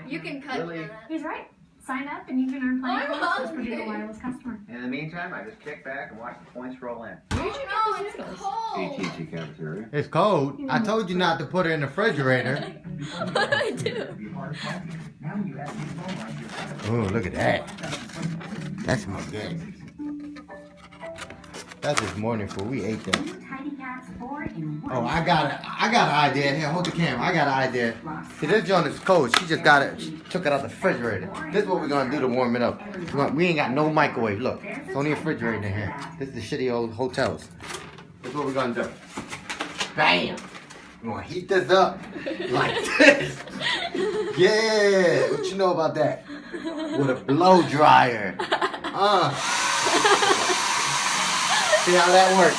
You can cut Really? that. He's right. Sign up and you can earn plenty I'm of points as hungry. Purdue Wireless customer. In the meantime, I just kick back and watch the points roll in. Oh no, it's cold. AT&T cafeteria. It's cold. I told you not to put it in the refrigerator. What do I do? Oh, look at that. That smells good. That's this morning food. We ate that. Tidy Cats 4 in 1. Oh, I got an idea. Here, hold the camera. I got an idea. See, this joint is cold. She just got it. She took it out the refrigerator. This is what we're gonna do to warm it up. We ain't got no microwave. Look, it's only a refrigerator in here. This is the shitty old hotels. This is what we're gonna do. Bam! We're gonna heat this up like this. Yeah, what you know about that? With a blow dryer. See how that works?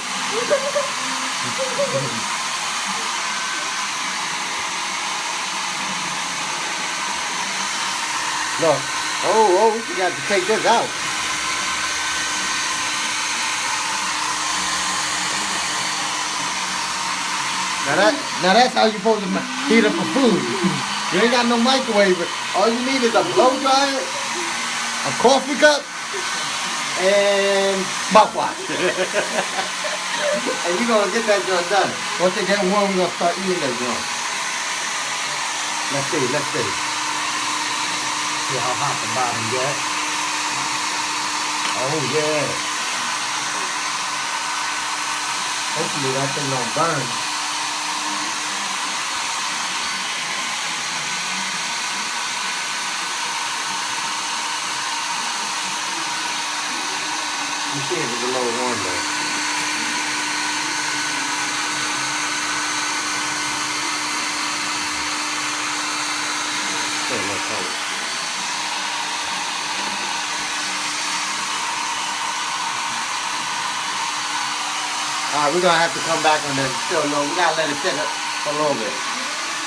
Look. Oh, you got to take this out. Now that's how you supposed to heat up a food. You ain't got no microwave. All you need is a blow dryer, a coffee cup, and mouthwash. And you're gonna get that joint done. Once they get warm, we're gonna start eating that joint. Let's see. See how hot the bottom gets. Oh yeah. Hopefully that thing don't burn. You see if it's a little warm though. Still a little cold. Alright, we're gonna have to come back on this. Still low. We gotta let it sit up a little bit.